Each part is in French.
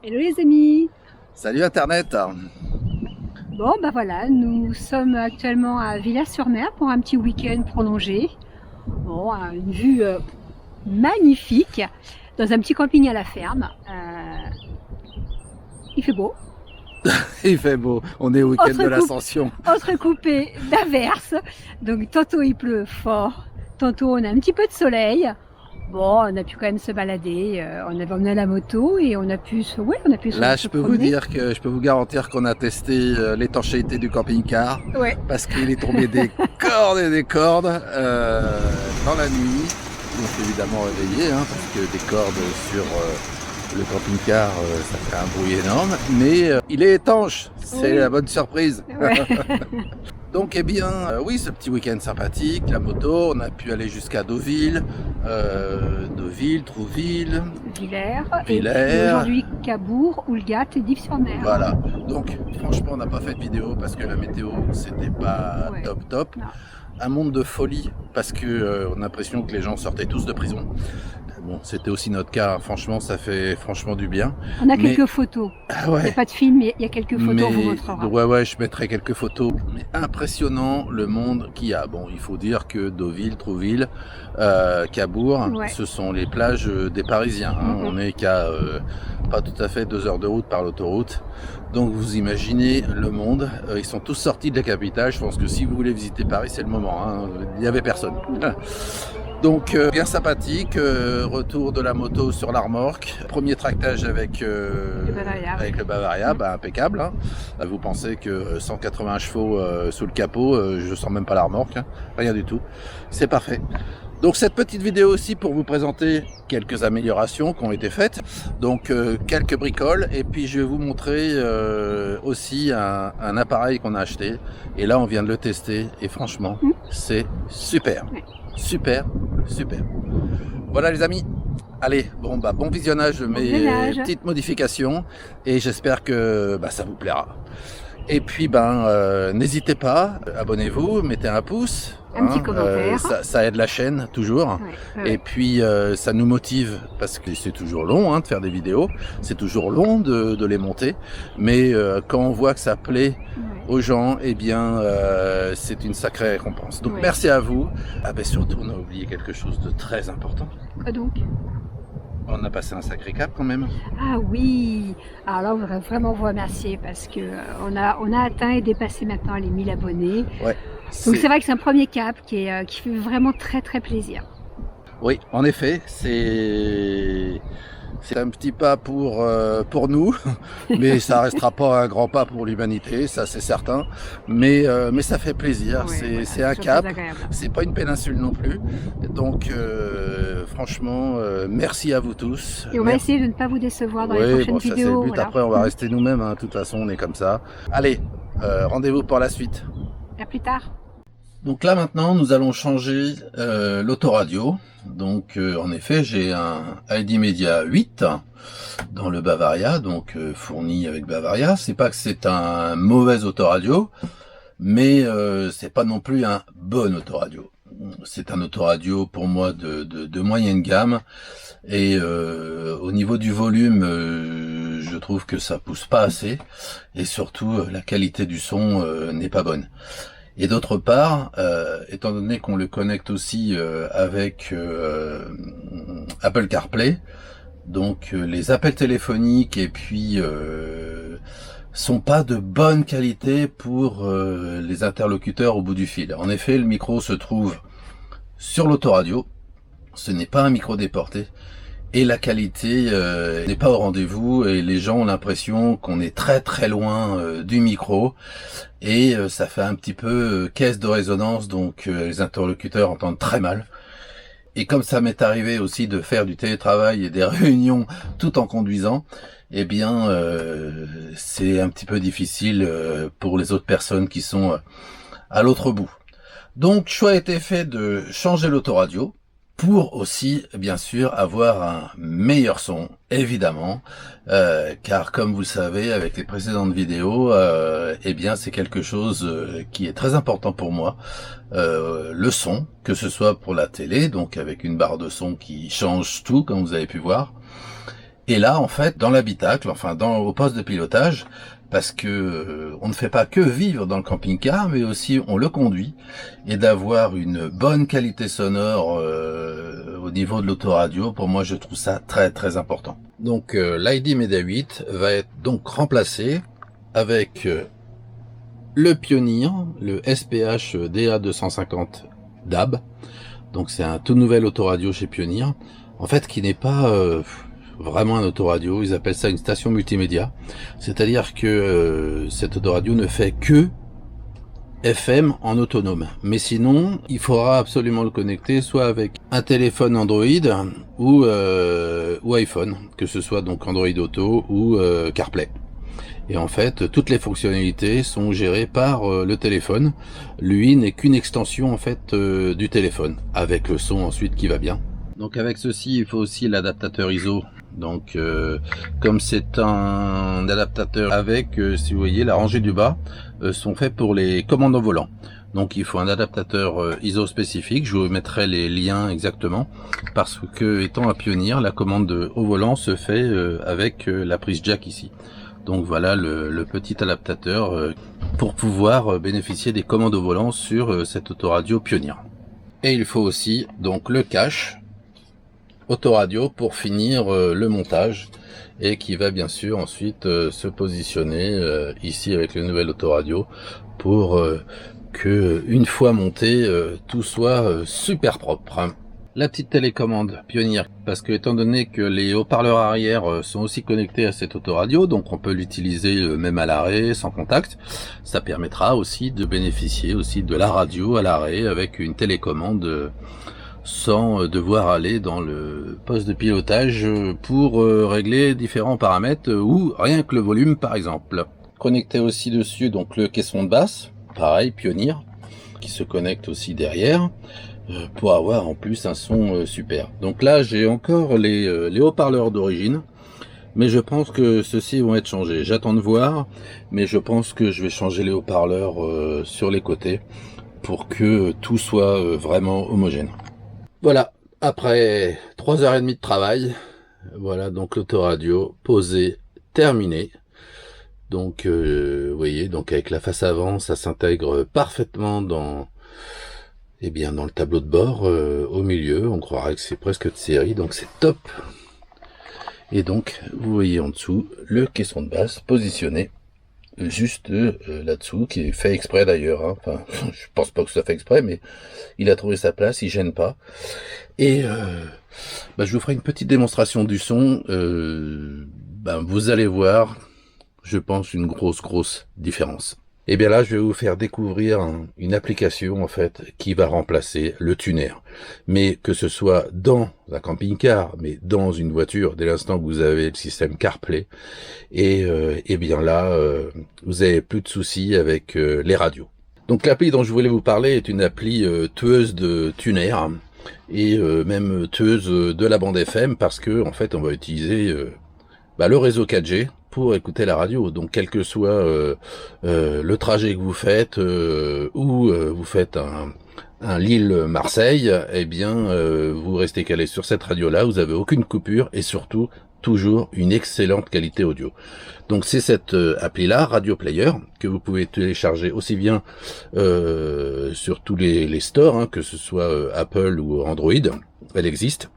Hello les amis. Salut Internet. Bon bah voilà, nous sommes actuellement à Villars-sur-Mer pour un petit week-end prolongé. Bon, une vue magnifique dans un petit camping à la ferme. Il fait beau. Il fait beau, on est au week-end de l'Ascension. Entrecoupé d'averses, donc tantôt il pleut fort, tantôt on a un petit peu de soleil. Bon, on a pu quand même se balader, on avait emmené la moto et on a pu se Là, je peux vous promener. dire que je peux vous garantir qu'on a testé l'étanchéité du camping-car Ouais. parce qu'il est tombé des cordes et des cordes dans la nuit. On s'est évidemment réveillé parce que des cordes sur le camping-car, ça fait un bruit énorme. Mais il est étanche, c'est Oui. la bonne surprise. Ouais. Donc, eh bien, oui, ce petit week-end sympathique, la moto, on a pu aller jusqu'à Deauville, Trouville, Villers, Villers. et puis aujourd'hui Cabourg, Oulgat et Dives-sur-Mer. Voilà. Donc, franchement, on n'a pas fait de vidéo parce que la météo, c'était pas Ouais. top. Non. Un monde de folie parce que on a l'impression que les gens sortaient tous de prison. Bon, c'était aussi notre cas. Franchement, ça fait franchement du bien. On a quelques photos. Ah Il n'y a ouais. pas de film, mais il y a quelques photos, on vous montrera. Ouais, je mettrai quelques photos. Mais impressionnant le monde qu'il y a. Bon, il faut dire que Deauville, Trouville, Cabourg, Ouais. ce sont les plages des Parisiens. On n'est qu'à pas tout à fait 2 heures de route par l'autoroute. Donc vous imaginez le monde. Ils sont tous sortis de la capitale. Je pense que si vous voulez visiter Paris, c'est le moment. Il n'y avait personne. Donc bien sympathique, retour de la moto sur la remorque, premier tractage avec le Bavaria, impeccable. Vous pensez que 180 chevaux sous le capot, je sens même pas la remorque, rien du tout, c'est parfait. Donc cette petite vidéo aussi pour vous présenter quelques améliorations qui ont été faites, donc quelques bricoles, et puis je vais vous montrer aussi un appareil qu'on a acheté, et là on vient de le tester, et franchement c'est super. Super. Voilà les amis. Allez, bon visionnage de mes petites modifications et j'espère que ça vous plaira. Et puis n'hésitez pas, abonnez-vous, mettez un pouce. Un petit commentaire. Ça aide la chaîne toujours. Ouais. Et puis ça nous motive parce que c'est toujours long de faire des vidéos, c'est toujours long de les monter. Mais quand on voit que ça plaît aux gens, eh bien c'est une sacrée récompense. Donc merci à vous. Surtout on a oublié quelque chose de très important. Quoi donc? On a passé un sacré cap quand même. Ah oui. Alors là on voudrait vraiment vous remercier parce que on a atteint et dépassé maintenant les 1000 abonnés. Ouais. Donc c'est vrai que c'est un premier cap qui fait vraiment très très plaisir. Oui, en effet, c'est un petit pas pour nous, mais ça restera pas un grand pas pour l'humanité, ça c'est certain. Mais ça fait plaisir, c'est un cap, c'est pas une péninsule non plus. Donc franchement, merci à vous tous. Et on va essayer de ne pas vous décevoir dans les prochaines vidéos. C'est le but. Voilà. Après on va rester nous-mêmes, de toute façon on est comme ça. Allez, rendez-vous pour la suite. À plus tard. Donc là maintenant nous allons changer l'autoradio. Donc en effet j'ai un ID Media 8 dans le Bavaria, donc fourni avec Bavaria. C'est pas que c'est un mauvais autoradio, mais c'est pas non plus un bon autoradio. C'est un autoradio pour moi de moyenne gamme et au niveau du volume je trouve que ça pousse pas assez et surtout la qualité du son n'est pas bonne. Et d'autre part, étant donné qu'on le connecte aussi avec Apple CarPlay, donc les appels téléphoniques et puis sont pas de bonne qualité pour les interlocuteurs au bout du fil. En effet, le micro se trouve sur l'autoradio, ce n'est pas un micro déporté. Et la qualité n'est pas au rendez-vous et les gens ont l'impression qu'on est très très loin du micro et ça fait un petit peu caisse de résonance, donc les interlocuteurs entendent très mal. Et comme ça m'est arrivé aussi de faire du télétravail et des réunions tout en conduisant, eh bien c'est un petit peu difficile pour les autres personnes qui sont à l'autre bout. Donc choix a été fait de changer l'autoradio, pour aussi, bien sûr, avoir un meilleur son, évidemment, car comme vous le savez, avec les précédentes vidéos, eh bien, c'est quelque chose qui est très important pour moi. Le son, que ce soit pour la télé, donc avec une barre de son qui change tout, comme vous avez pu voir, Et là, en fait, dans l'habitacle, enfin au poste de pilotage, parce que on ne fait pas que vivre dans le camping-car, mais aussi on le conduit, et d'avoir une bonne qualité sonore au niveau de l'autoradio, pour moi je trouve ça très très important. Donc l'ID Media 8 va être donc remplacé avec le Pioneer, le SPH DA250 DAB. Donc c'est un tout nouvel autoradio chez Pioneer, en fait qui n'est pas vraiment un autoradio, ils appellent ça une station multimédia, c'est-à-dire que cet autoradio ne fait que FM en autonome, mais sinon il faudra absolument le connecter soit avec un téléphone Android ou iPhone, que ce soit donc Android Auto ou CarPlay. Et en fait, toutes les fonctionnalités sont gérées par le téléphone. Lui n'est qu'une extension en fait du téléphone, avec le son ensuite qui va bien. Donc avec ceci, il faut aussi l'adaptateur ISO. Donc comme c'est un adaptateur avec, si vous voyez, la rangée du bas sont faits pour les commandes au volant. Donc il faut un adaptateur ISO spécifique, je vous mettrai les liens exactement, parce que étant à Pioneer, la commande au volant se fait avec la prise jack ici. Donc voilà le petit adaptateur pour pouvoir bénéficier des commandes au volant sur cette autoradio Pioneer. Et il faut aussi donc le cache autoradio pour finir le montage, et qui va bien sûr ensuite se positionner ici avec le nouvel autoradio pour que une fois monté tout soit super propre. La petite télécommande Pioneer, parce que étant donné que les haut-parleurs arrière sont aussi connectés à cette autoradio, donc on peut l'utiliser même à l'arrêt sans contact, ça permettra aussi de bénéficier aussi de la radio à l'arrêt avec une télécommande sans devoir aller dans le poste de pilotage pour régler différents paramètres ou rien que le volume par exemple. Connecté aussi dessus donc le caisson de basse, pareil Pioneer, qui se connecte aussi derrière pour avoir en plus un son super. Donc là j'ai encore les haut-parleurs d'origine, mais je pense que ceux-ci vont être changés. J'attends de voir, mais je pense que je vais changer les haut-parleurs sur les côtés pour que tout soit vraiment homogène. Voilà, après 3h30 de travail, voilà donc l'autoradio posé, terminé. Donc vous voyez, donc avec la face avant, ça s'intègre parfaitement dans le tableau de bord au milieu. On croirait que c'est presque de série, donc c'est top. Et donc vous voyez en dessous le caisson de basse positionné juste là-dessous, qui est fait exprès d'ailleurs, hein. Enfin, je pense pas que ça fait exprès, mais il a trouvé sa place, il gêne pas. Et je vous ferai une petite démonstration du son. Vous allez voir, je pense, une grosse différence. Et bien là, je vais vous faire découvrir une application en fait qui va remplacer le tuner. Mais que ce soit dans un camping-car, mais dans une voiture, dès l'instant que vous avez le système CarPlay, et bien là, vous avez plus de soucis avec les radios. Donc l'appli dont je voulais vous parler est une appli tueuse de tuner, et même tueuse de la bande FM, parce que en fait on va utiliser le réseau 4G pour écouter la radio. Donc quel que soit le trajet que vous faites, ou vous faites un Lille-Marseille, eh bien vous restez calé sur cette radio-là, vous avez aucune coupure et surtout toujours une excellente qualité audio. Donc c'est cette appli-là, Radio Player, que vous pouvez télécharger aussi bien sur tous les stores, hein, que ce soit Apple ou Android, elle existe.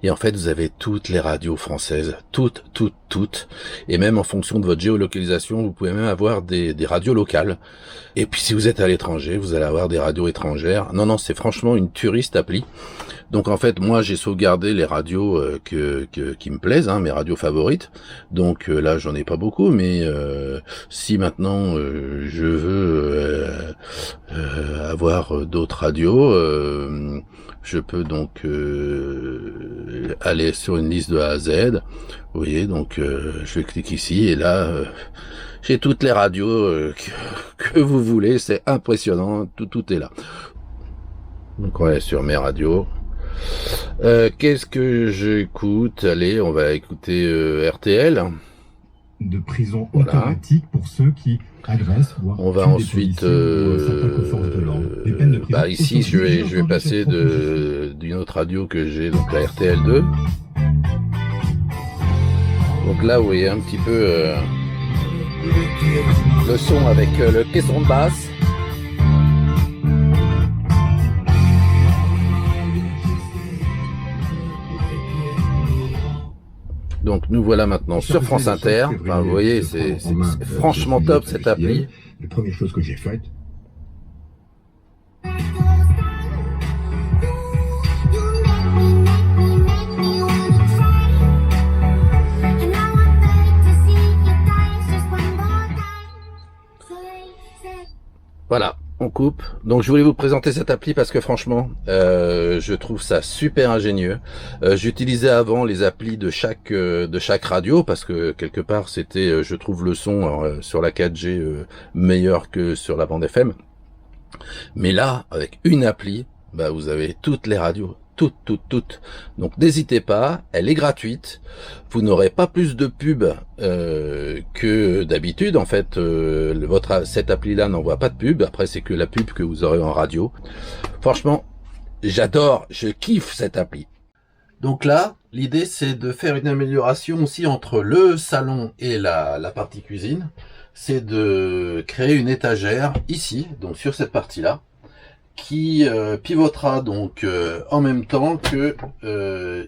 Et en fait, vous avez toutes les radios françaises, toutes, et même en fonction de votre géolocalisation, vous pouvez même avoir des radios locales. Et puis si vous êtes à l'étranger, vous allez avoir des radios étrangères. Non, c'est franchement une turiste appli. Donc en fait, moi j'ai sauvegardé les radios qui me plaisent, hein, mes radios favorites. Donc là, j'en ai pas beaucoup, mais si maintenant je veux avoir d'autres radios, je peux donc aller sur une liste de A à Z. Vous voyez, donc je clique ici et là j'ai toutes les radios que vous voulez. C'est impressionnant, tout est là. Donc on est sur mes radios. Qu'est-ce que j'écoute? Allez, on va écouter RTL. De prison automatique pour ceux qui agressent. On va ensuite ici je vais passer d'une autre radio que j'ai, donc la RTL2. Donc là, vous voyez un petit peu le son avec le caisson de basse. Donc nous voilà maintenant sur France Inter. Enfin, vous voyez, c'est franchement top cette appli. La première chose que j'ai faite, voilà, on coupe. Donc je voulais vous présenter cette appli parce que franchement, je trouve ça super ingénieux. J'utilisais avant les applis de chaque radio parce que quelque part c'était, je trouve le son sur la 4G meilleur que sur la bande FM. Mais là, avec une appli, bah vous avez toutes les radios. Toutes. Donc n'hésitez pas, elle est gratuite. Vous n'aurez pas plus de pubs que d'habitude. En fait, cette appli-là n'envoie pas de pub. Après, c'est que la pub que vous aurez en radio. Franchement, j'adore, je kiffe cette appli. Donc là, l'idée c'est de faire une amélioration aussi entre le salon et la partie cuisine. C'est de créer une étagère ici, donc sur cette partie-là, qui pivotera donc en même temps que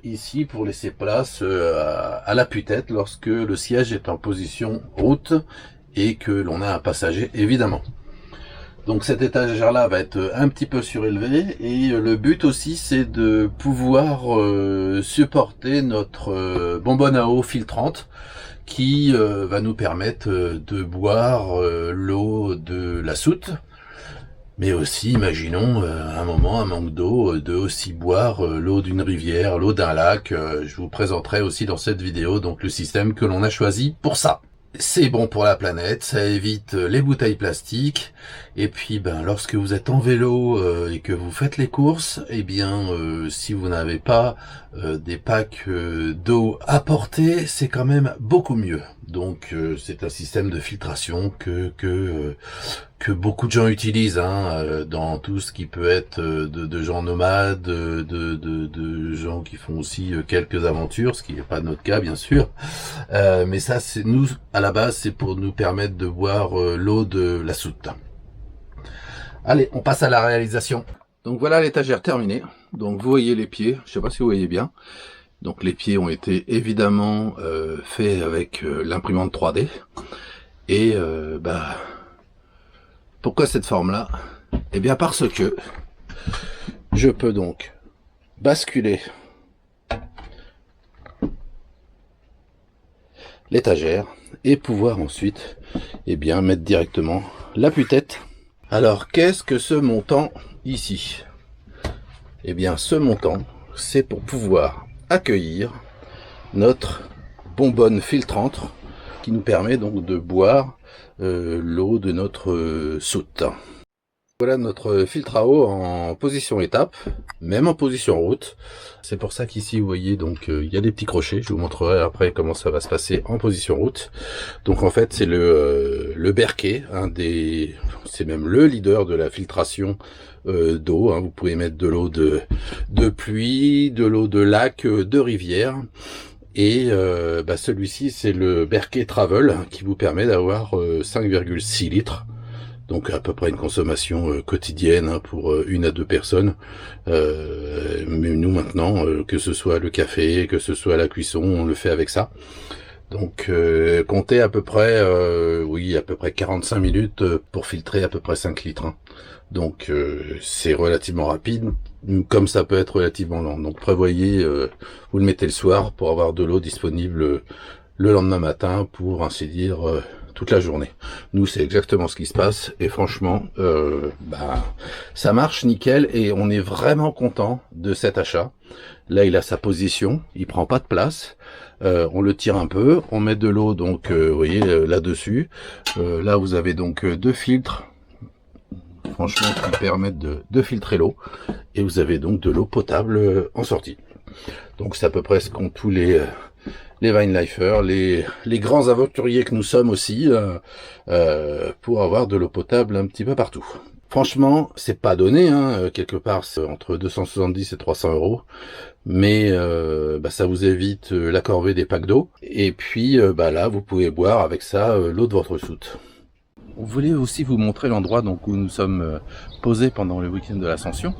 ici pour laisser place à l'appui-tête lorsque le siège est en position route et que l'on a un passager évidemment. Donc cette étagère là va être un petit peu surélevée et le but aussi c'est de pouvoir supporter notre bonbonne à eau filtrante qui va nous permettre de boire l'eau de la soute. Mais aussi, imaginons, un moment, un manque d'eau, de aussi boire l'eau d'une rivière, l'eau d'un lac. Je vous présenterai aussi dans cette vidéo donc le système que l'on a choisi pour ça. C'est bon pour la planète, ça évite les bouteilles plastiques. Et puis, ben, lorsque vous êtes en vélo et que vous faites les courses, eh bien, si vous n'avez pas des packs d'eau à porter, c'est quand même beaucoup mieux. Donc, c'est un système de filtration que beaucoup de gens utilisent dans tout ce qui peut être de gens nomades, de gens qui font aussi quelques aventures, ce qui n'est pas notre cas bien sûr. Mais ça, c'est nous à la base, c'est pour nous permettre de boire l'eau de la soute. Allez, on passe à la réalisation. Donc voilà l'étagère terminée. Donc vous voyez les pieds, je sais pas si vous voyez bien. Donc les pieds ont été évidemment faits avec l'imprimante 3D. Et pourquoi cette forme-là? Eh bien parce que je peux donc basculer l'étagère et pouvoir ensuite mettre directement l'appui-tête. Alors qu'est-ce que ce montant ici? Eh bien ce montant, c'est pour pouvoir accueillir notre bonbonne filtrante qui nous permet donc de boire l'eau de notre soute. Voilà notre filtre à eau en position étape, même en position route. C'est pour ça qu'ici vous voyez donc il y a des petits crochets. Je vous montrerai après comment ça va se passer en position route. Donc en fait c'est le Berkey, c'est même le leader de la filtration d'eau. Vous pouvez mettre de l'eau de pluie, de l'eau de lac, de rivière. Et celui-ci c'est le Berkey Travel qui vous permet d'avoir 5,6 litres. Donc à peu près une consommation quotidienne pour 1 à 2 personnes. Mais nous maintenant, que ce soit le café, que ce soit la cuisson, on le fait avec ça. Donc comptez à peu près, à peu près 45 minutes pour filtrer à peu près 5 litres. Donc c'est relativement rapide, comme ça peut être relativement lent. Donc prévoyez, vous le mettez le soir pour avoir de l'eau disponible le lendemain matin pour ainsi dire toute la journée. Nous c'est exactement ce qui se passe et franchement ça marche nickel et on est vraiment content de cet achat. Là il a sa position, il prend pas de place. On le tire un peu, on met de l'eau donc vous voyez là-dessus. Là vous avez donc 2 filtres franchement qui permettent de filtrer l'eau et vous avez donc de l'eau potable en sortie. Donc c'est à peu près ce qu'ont tous les Vinelifers, les grands aventuriers que nous sommes aussi, pour avoir de l'eau potable un petit peu partout. Franchement, c'est pas donné, hein. Quelque part, c'est entre 270 et 300 euros. Mais ça vous évite la corvée des packs d'eau. Et puis là, vous pouvez boire avec ça l'eau de votre soute. On voulait aussi vous montrer l'endroit donc où nous sommes posés pendant le week-end de l'Ascension.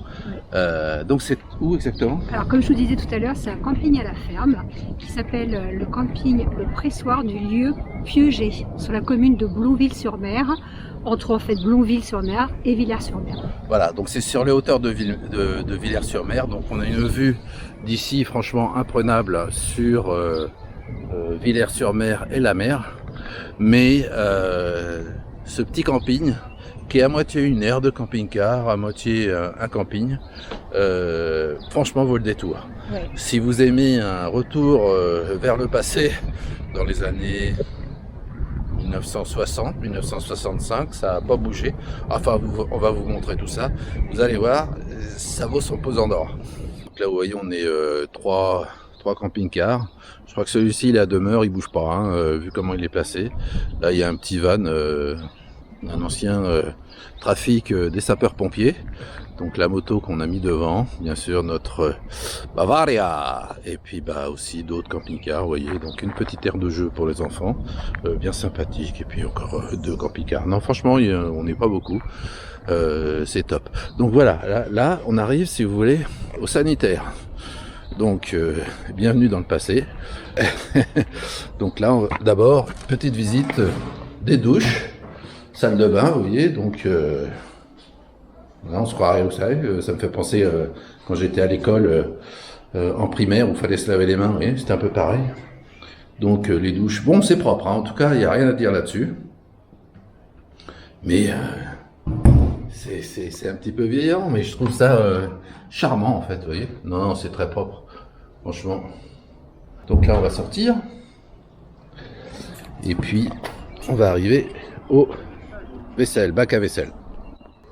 Donc c'est où exactement? Alors comme je vous disais tout à l'heure, c'est un camping à la ferme qui s'appelle le camping Le Pressoir du lieu Pieuget, sur la commune de Blonville-sur-Mer, entre en fait Blonville-sur-Mer et Villers-sur-Mer. Voilà, donc c'est sur les hauteurs de Villers-sur-Mer, donc on a une vue d'ici franchement imprenable sur Villers-sur-Mer et la mer, mais ce petit camping qui est à moitié une aire de camping-car, à moitié un camping, franchement vaut le détour. Ouais. Si vous aimez un retour vers le passé, dans les années 1960, 1965, ça n'a pas bougé. Enfin, on va vous montrer tout ça. Vous allez voir, ça vaut son pesant d'or. Là, vous voyez, on est trois camping-cars. Je crois que celui-ci, il est à demeure, il bouge pas, hein, vu comment il est placé. Là, il y a un petit van, un ancien trafic des sapeurs-pompiers. Donc la moto qu'on a mis devant, bien sûr notre Bavaria, et puis aussi d'autres camping-cars, vous voyez, donc une petite aire de jeu pour les enfants, bien sympathique, et puis encore 2 camping-cars. Non, franchement, on n'est pas beaucoup, c'est top. Donc voilà, là on arrive, si vous voulez, au sanitaire. Donc bienvenue dans le passé. Donc là, d'abord, petite visite des douches, salle de bain, vous voyez, donc... Là, on se croirait, vous savez, ça me fait penser quand j'étais à l'école en primaire où il fallait se laver les mains, vous voyez, c'était un peu pareil. Donc les douches, bon, c'est propre, hein, en tout cas, il n'y a rien à dire là-dessus. Mais c'est un petit peu vieillant, mais je trouve ça charmant en fait, vous voyez. Non, c'est très propre, franchement. Donc là, on va sortir. Et puis, on va arriver au vaisselle, bac à vaisselle.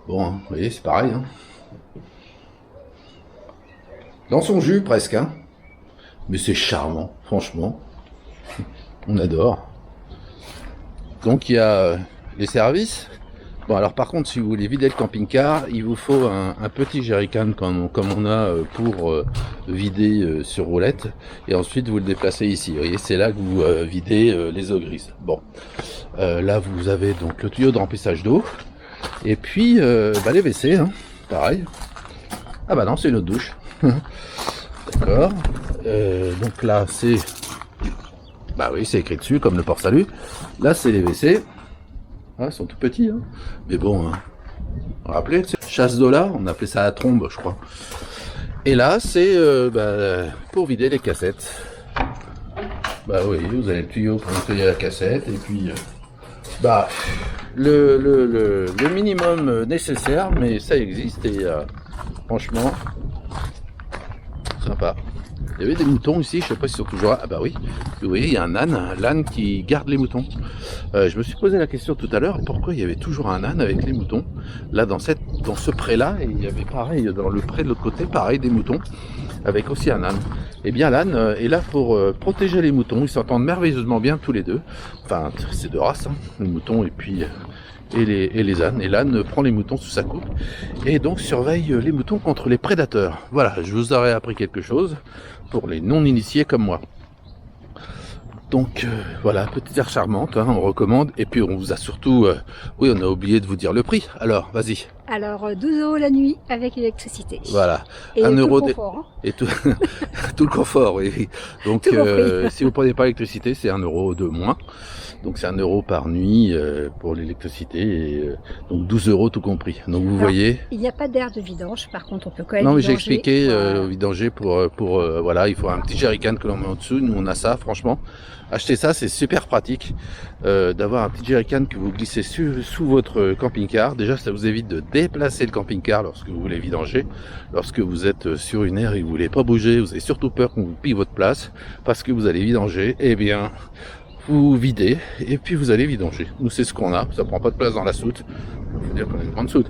Bon, hein, vous voyez, c'est pareil. Hein. Dans son jus, presque. Hein. Mais c'est charmant, franchement. On adore. Donc, il y a les services. Bon, alors par contre, si vous voulez vider le camping-car, il vous faut un petit jerrycan comme on a pour vider sur roulette. Et ensuite, vous le déplacez ici. Vous voyez, c'est là que vous videz les eaux grises. Bon, là, vous avez donc le tuyau de remplissage d'eau. Et puis les WC, hein, pareil. Ah bah non, c'est une autre douche. D'accord. Donc là, c'est... Bah oui, c'est écrit dessus, comme le port-salut. Là, c'est les WC. Ah, ils sont tout petits, hein. Mais bon, hein. Vous vous rappelez, chasse d'eau là, on appelait ça la trombe, je crois. Et là, c'est pour vider les cassettes. Bah oui, vous avez le tuyau pour nettoyer la cassette, et puis... le minimum nécessaire, mais ça existe et franchement sympa. Il y avait des moutons ici, je sais pas si ils sont toujours là. Ah bah oui, vous voyez, il y a un âne, l'âne qui garde les moutons. Je me suis posé la question tout à l'heure, pourquoi il y avait toujours un âne avec les moutons. Là, dans ce pré-là, et il y avait pareil, dans le pré de l'autre côté, pareil, des moutons, avec aussi un âne. Eh bien, l'âne est là pour protéger les moutons. Ils s'entendent merveilleusement bien tous les deux. Enfin, c'est de race, hein, les moutons et puis... Et les ânes. Et l'âne prend les moutons sous sa coupe et donc surveille les moutons contre les prédateurs. Voilà, je vous aurais appris quelque chose pour les non-initiés comme moi. Donc voilà, petite air charmante, hein, on recommande. Et puis on vous a surtout... oui, on a oublié de vous dire le prix. Alors, vas-y. Alors, 12 € la nuit avec l'électricité. Voilà. Et 1 tout euro le confort. Hein. Et tout, tout le confort, oui. Donc, si vous prenez pas l'électricité, c'est 1 € de moins. Donc, c'est 1 € par nuit pour l'électricité. Et donc, 12 € tout compris. Donc, vous voyez. Il n'y a pas d'air de vidange. Par contre, on peut quand même Non, mais vidanger. j'ai expliqué au vidanger pour voilà, il faut un petit jerrycan que l'on met au-dessous. Nous, on a ça, franchement. Achetez ça, c'est super pratique d'avoir un petit jerrycan que vous glissez sous votre camping-car. Déjà, ça vous évite de déplacer le camping-car lorsque vous voulez vidanger. Lorsque vous êtes sur une aire et que vous voulez pas bouger, vous avez surtout peur qu'on vous pille votre place parce que vous allez vidanger. Eh bien, vous videz et puis vous allez vidanger. Nous, c'est ce qu'on a. Ça prend pas de place dans la soute. Il faut dire qu'on a une grande soute.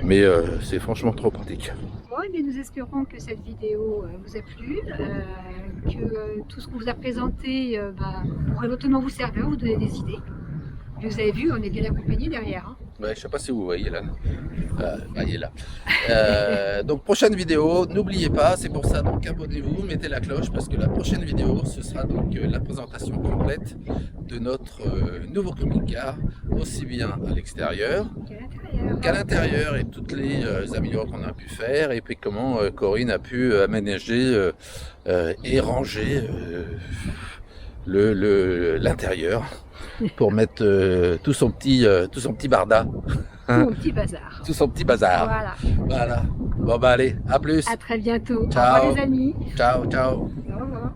Mais c'est franchement trop pratique. Bon, et nous espérons que cette vidéo vous a plu, que tout ce qu'on vous a présenté pourrait éventuellement vous servir, vous donner des idées. Vous avez vu, on est bien accompagné derrière. Hein. Ouais, je sais pas si vous voyez là. Il est là. Donc prochaine vidéo, n'oubliez pas, c'est pour ça, donc abonnez-vous, mettez la cloche parce que la prochaine vidéo, ce sera donc la présentation complète de notre nouveau camping-car, aussi bien à l'extérieur qu'à l'intérieur et toutes les améliorations qu'on a pu faire et puis comment Corinne a pu aménager et ranger l'intérieur pour mettre tout son petit barda. Tout mon petit bazar. Tout son petit bazar. Voilà. Bon bah allez, à plus. À très bientôt. Ciao. Au revoir les amis. Ciao, ciao. Au revoir.